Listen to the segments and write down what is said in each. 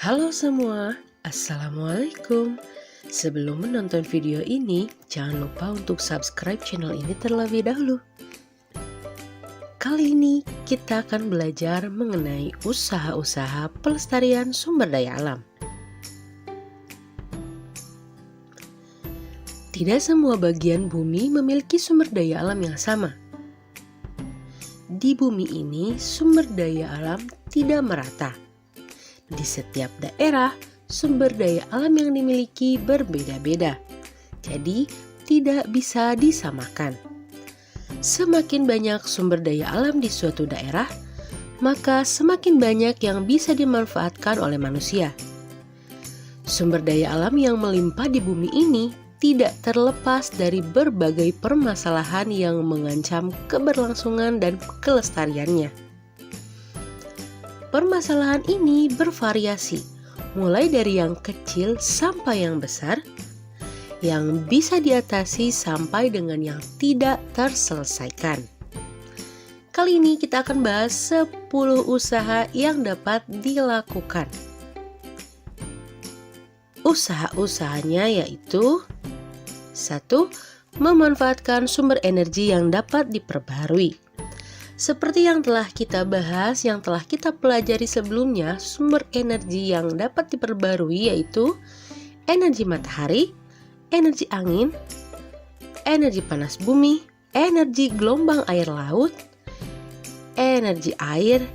Halo semua, Assalamualaikum. Sebelum menonton video ini, jangan lupa untuk subscribe channel ini terlebih dahulu. Kali ini kita akan belajar mengenai usaha-usaha pelestarian sumber daya alam. Tidak semua bagian bumi memiliki sumber daya alam yang sama. Di bumi ini, sumber daya alam tidak merata. Di setiap daerah, sumber daya alam yang dimiliki berbeda-beda, jadi tidak bisa disamakan. Semakin banyak sumber daya alam di suatu daerah, maka semakin banyak yang bisa dimanfaatkan oleh manusia. Sumber daya alam yang melimpah di bumi ini tidak terlepas dari berbagai permasalahan yang mengancam keberlangsungan dan kelestariannya. Permasalahan ini bervariasi, mulai dari yang kecil sampai yang besar, yang bisa diatasi sampai dengan yang tidak terselesaikan. Kali ini kita akan bahas 10 usaha yang dapat dilakukan. Usaha-usahanya yaitu 1. Memanfaatkan sumber energi yang dapat diperbaharui. Seperti yang telah kita bahas, yang telah kita pelajari sebelumnya, sumber energi yang dapat diperbarui yaitu energi matahari, energi angin, energi panas bumi, energi gelombang air laut, energi air,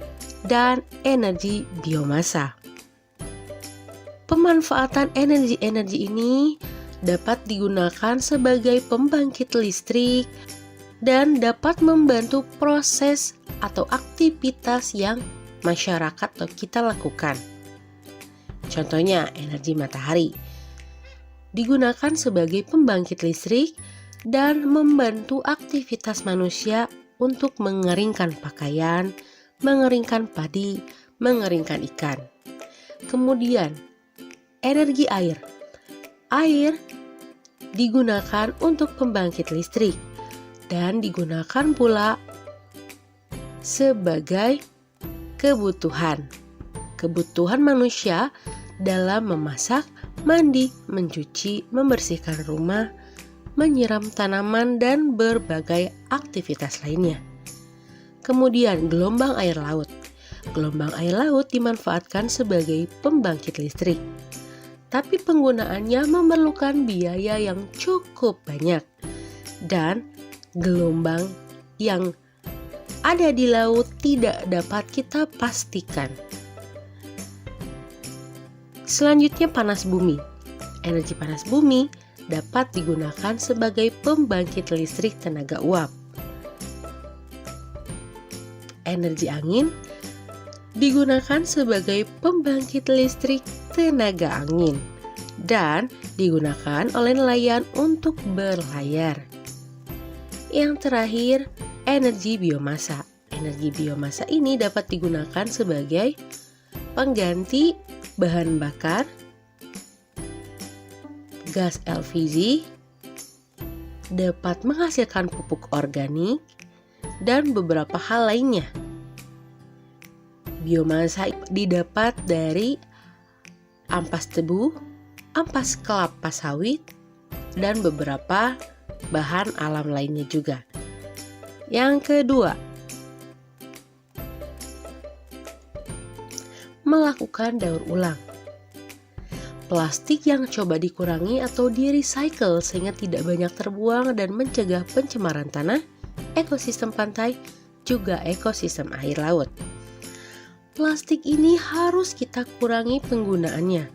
dan energi biomasa. Pemanfaatan energi-energi ini dapat digunakan sebagai pembangkit listrik dan dapat membantu proses atau aktivitas yang masyarakat atau kita lakukan. Contohnya, energi matahari digunakan sebagai pembangkit listrik dan membantu aktivitas manusia untuk mengeringkan pakaian, mengeringkan padi, mengeringkan ikan. Kemudian, energi air. Air digunakan untuk pembangkit listrik dan digunakan pula sebagai kebutuhan manusia dalam memasak, mandi, mencuci, membersihkan rumah, menyiram tanaman, dan berbagai aktivitas lainnya. Kemudian gelombang air laut. Gelombang air laut dimanfaatkan sebagai pembangkit listrik, tapi penggunaannya memerlukan biaya yang cukup banyak, dan gelombang yang ada di laut tidak dapat kita pastikan. Selanjutnya, panas bumi. Energi panas bumi dapat digunakan sebagai pembangkit listrik tenaga uap. Energi angin digunakan sebagai pembangkit listrik tenaga angin dan digunakan oleh nelayan untuk berlayar. Yang terakhir, energi biomasa. Energi biomasa ini dapat digunakan sebagai pengganti bahan bakar, gas LPG, dapat menghasilkan pupuk organik, dan beberapa hal lainnya. Biomasa didapat dari ampas tebu, ampas kelapa sawit, dan beberapa bahan alam lainnya juga. Yang kedua, melakukan daur ulang. Plastik yang coba dikurangi atau di-recycle sehingga tidak banyak terbuang dan mencegah pencemaran tanah, ekosistem pantai, juga ekosistem air laut. Plastik ini harus kita kurangi penggunaannya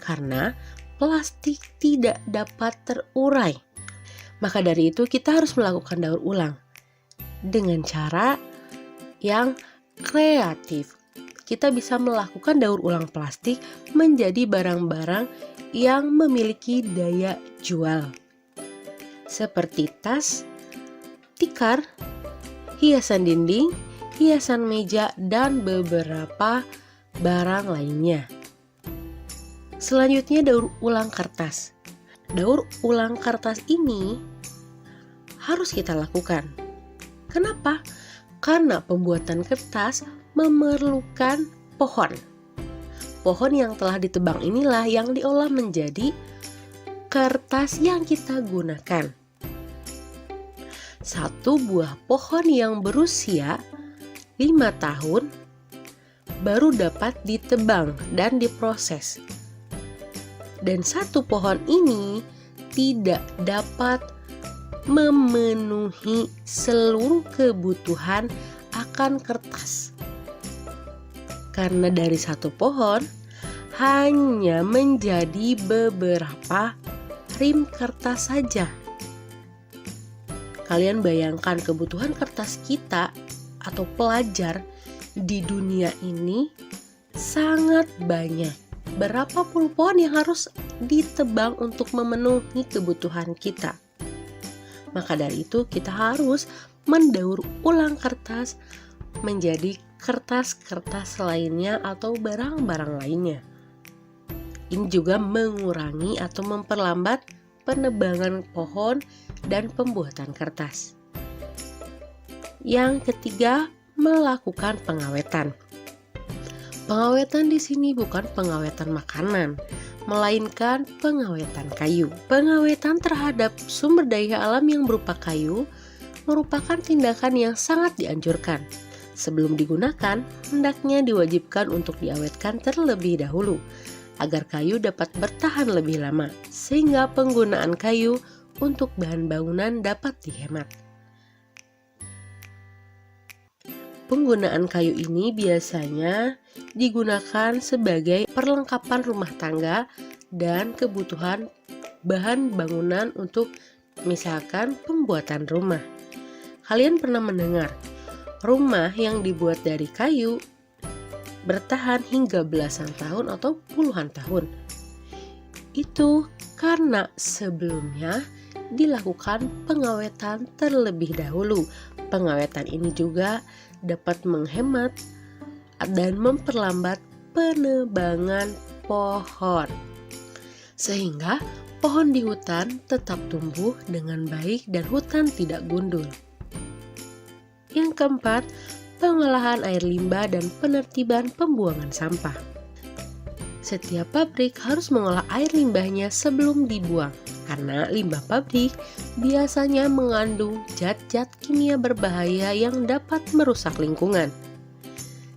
karena plastik tidak dapat terurai. Maka dari itu kita harus melakukan daur ulang dengan cara yang kreatif. Kita bisa melakukan daur ulang plastik menjadi barang-barang yang memiliki daya jual, seperti tas, tikar, hiasan dinding, hiasan meja, dan beberapa barang lainnya. Selanjutnya, daur ulang kertas. Daur ulang kertas ini harus kita lakukan. Kenapa? Karena pembuatan kertas memerlukan pohon. pohon yang telah ditebang inilah yang diolah menjadi kertas yang kita gunakan. Satu buah pohon yang berusia 5 tahun baru dapat ditebang dan diproses. Dan satu pohon ini tidak dapat memenuhi seluruh kebutuhan akan kertas. Karena dari satu pohon hanya menjadi beberapa rim kertas saja. Kalian bayangkan kebutuhan kertas kita atau pelajar di dunia ini sangat banyak. Berapa puluh pohon yang harus ditebang untuk memenuhi kebutuhan kita. Maka dari itu kita harus mendaur ulang kertas menjadi kertas-kertas lainnya atau barang-barang lainnya. Ini juga mengurangi atau memperlambat penebangan pohon dan pembuatan kertas. Yang ketiga, melakukan pengawetan. Pengawetan di sini bukan pengawetan makanan, melainkan pengawetan kayu. Pengawetan terhadap sumber daya alam yang berupa kayu merupakan tindakan yang sangat dianjurkan. Sebelum digunakan, hendaknya diwajibkan untuk diawetkan terlebih dahulu, agar kayu dapat bertahan lebih lama, sehingga penggunaan kayu untuk bahan bangunan dapat dihemat. Penggunaan kayu ini biasanya digunakan sebagai perlengkapan rumah tangga dan kebutuhan bahan bangunan untuk misalkan pembuatan rumah. Kalian pernah mendengar rumah yang dibuat dari kayu bertahan hingga belasan tahun atau puluhan tahun. Itu karena sebelumnya dilakukan pengawetan terlebih dahulu. Pengawetan ini juga dapat menghemat dan memperlambat penebangan pohon, sehingga pohon di hutan tetap tumbuh dengan baik dan hutan tidak gundul. Yang keempat, pengolahan air limbah dan penertiban pembuangan sampah. Setiap pabrik harus mengolah air limbahnya sebelum dibuang, karena limbah pabrik biasanya mengandung zat-zat kimia berbahaya yang dapat merusak lingkungan.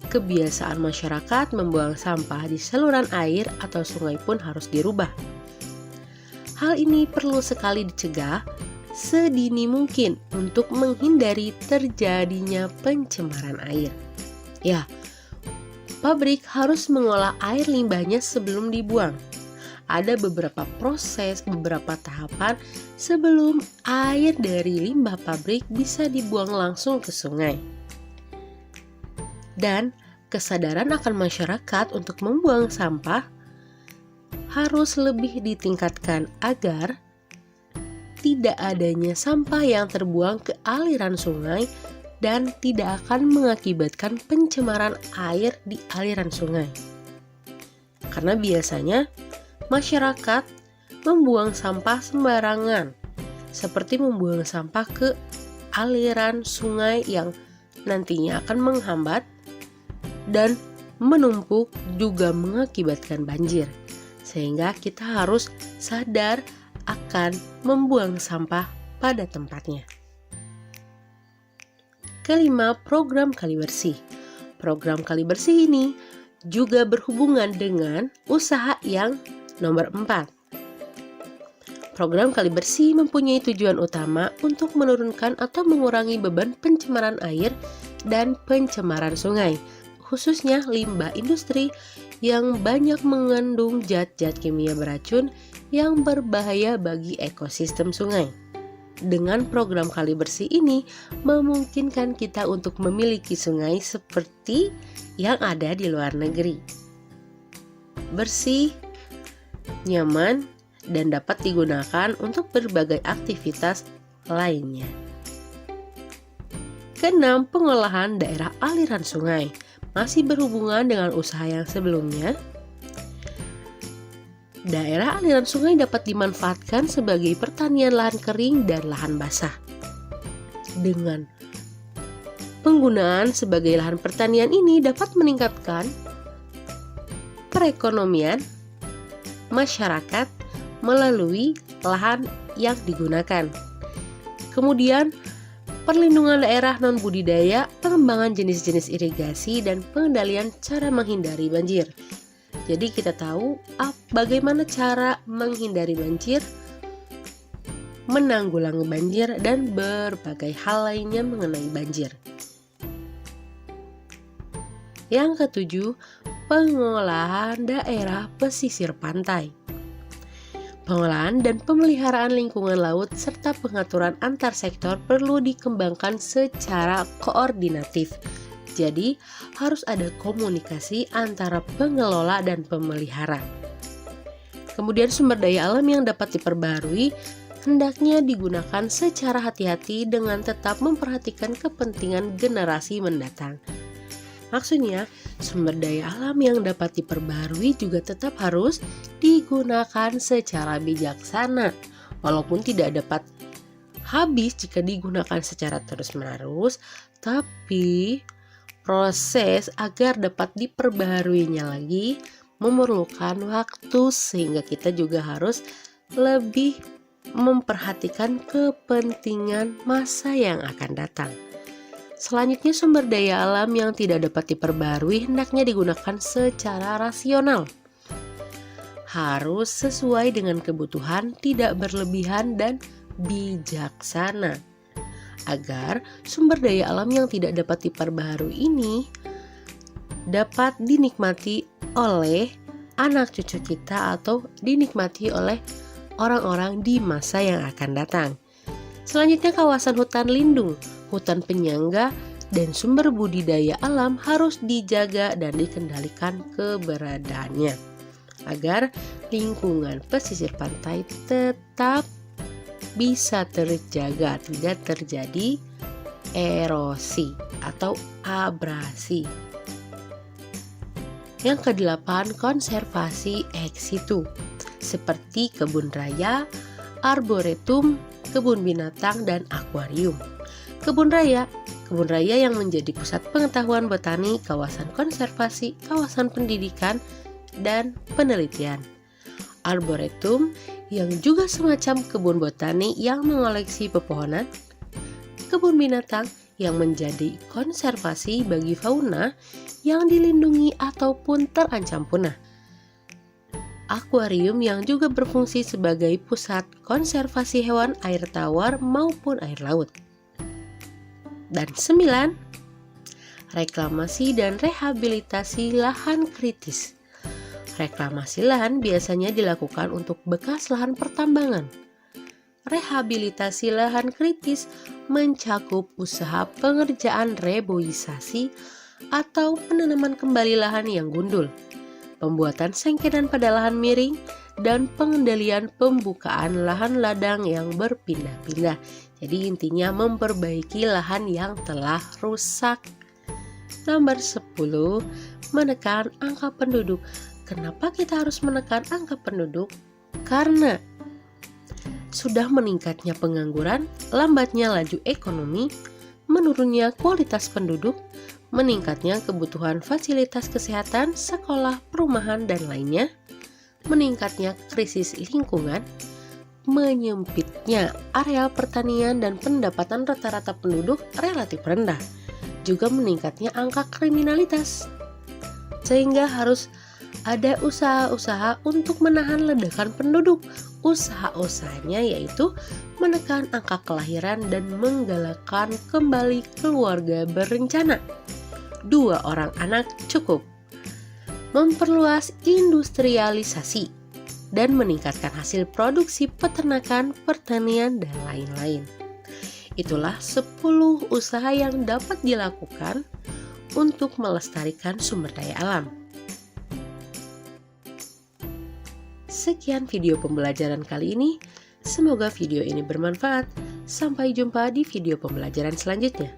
Kebiasaan masyarakat membuang sampah di saluran air atau sungai pun harus dirubah. Hal ini perlu sekali dicegah sedini mungkin untuk menghindari terjadinya pencemaran air. Ya, pabrik harus mengolah air limbahnya sebelum dibuang. Ada beberapa proses, beberapa tahapan sebelum air dari limbah pabrik bisa dibuang langsung ke sungai. Dan kesadaran akan masyarakat untuk membuang sampah harus lebih ditingkatkan agar tidak adanya sampah yang terbuang ke aliran sungai dan tidak akan mengakibatkan pencemaran air di aliran sungai. Karena biasanya masyarakat membuang sampah sembarangan, seperti membuang sampah ke aliran sungai yang nantinya akan menghambat dan menumpuk juga mengakibatkan banjir. Sehingga kita harus sadar akan membuang sampah pada tempatnya. Kelima, program kali bersih. Program kali bersih ini juga berhubungan dengan usaha yang nomor 4. Program kali bersih mempunyai tujuan utama untuk menurunkan atau mengurangi beban pencemaran air dan pencemaran sungai, khususnya limbah industri yang banyak mengandung zat-zat kimia beracun yang berbahaya bagi ekosistem sungai. Dengan program kali bersih ini memungkinkan kita untuk memiliki sungai seperti yang ada di luar negeri. Bersih, nyaman, dan dapat digunakan untuk berbagai aktivitas lainnya. Keenam, pengolahan daerah aliran sungai masih berhubungan dengan usaha yang sebelumnya. Daerah aliran sungai dapat dimanfaatkan sebagai pertanian lahan kering dan lahan basah. Dengan penggunaan sebagai lahan pertanian ini dapat meningkatkan perekonomian masyarakat melalui lahan yang digunakan. Kemudian perlindungan daerah non-budidaya, pengembangan jenis-jenis irigasi, dan pengendalian cara menghindari banjir. Jadi kita tahu bagaimana cara menghindari banjir, menanggulangi banjir, dan berbagai hal lainnya mengenai banjir. Yang ketujuh, pengolahan daerah pesisir pantai. Pengolahan dan pemeliharaan lingkungan laut serta pengaturan antar sektor perlu dikembangkan secara koordinatif. Jadi, harus ada komunikasi antara pengelola dan pemelihara. Kemudian sumber daya alam yang dapat diperbarui hendaknya digunakan secara hati-hati dengan tetap memperhatikan kepentingan generasi mendatang. Maksudnya, sumber daya alam yang dapat diperbarui juga tetap harus digunakan secara bijaksana, walaupun tidak dapat habis jika digunakan secara terus-menerus, tapi proses agar dapat diperbaharuinya lagi memerlukan waktu, sehingga kita juga harus lebih memperhatikan kepentingan masa yang akan datang. Selanjutnya, sumber daya alam yang tidak dapat diperbarui hendaknya digunakan secara rasional. Harus sesuai dengan kebutuhan, tidak berlebihan dan bijaksana. Agar sumber daya alam yang tidak dapat diperbarui ini dapat dinikmati oleh anak cucu kita atau dinikmati oleh orang-orang di masa yang akan datang. Selanjutnya, kawasan hutan lindung, hutan penyangga, dan sumber budidaya alam harus dijaga dan dikendalikan keberadaannya agar lingkungan pesisir pantai tetap bisa terjaga, tidak terjadi erosi atau abrasi. Yang kedelapan, konservasi ex situ seperti kebun raya, arboretum, kebun binatang, dan akuarium. Kebun raya yang menjadi pusat pengetahuan botani, kawasan konservasi, kawasan pendidikan, dan penelitian. Arboretum yang juga semacam kebun botani yang mengoleksi pepohonan. Kebun binatang yang menjadi konservasi bagi fauna yang dilindungi ataupun terancam punah. Akuarium yang juga berfungsi sebagai pusat konservasi hewan air tawar maupun air laut. Dan 9, reklamasi dan rehabilitasi lahan kritis. Reklamasi lahan biasanya dilakukan untuk bekas lahan pertambangan. Rehabilitasi lahan kritis mencakup usaha pengerjaan reboisasi atau penanaman kembali lahan yang gundul, pembuatan sengkedan pada lahan miring, dan pengendalian pembukaan lahan ladang yang berpindah-pindah. Jadi intinya memperbaiki lahan yang telah rusak. Nomor 10, menekan angka penduduk. Kenapa kita harus menekan angka penduduk? Karena sudah meningkatnya pengangguran, lambatnya laju ekonomi, menurunnya kualitas penduduk, meningkatnya kebutuhan fasilitas kesehatan, sekolah, perumahan, dan lainnya, meningkatnya krisis lingkungan, menyempitnya areal pertanian, dan pendapatan rata-rata penduduk relatif rendah, juga meningkatnya angka kriminalitas. Sehingga harus ada usaha-usaha untuk menahan ledakan penduduk. Usaha-usahanya yaitu menekan angka kelahiran dan menggalakkan kembali keluarga berencana. 2 orang anak cukup. Memperluas industrialisasi dan meningkatkan hasil produksi peternakan, pertanian, dan lain-lain. Itulah 10 usaha yang dapat dilakukan untuk melestarikan sumber daya alam. Sekian video pembelajaran kali ini. Semoga video ini bermanfaat. Sampai jumpa di video pembelajaran selanjutnya.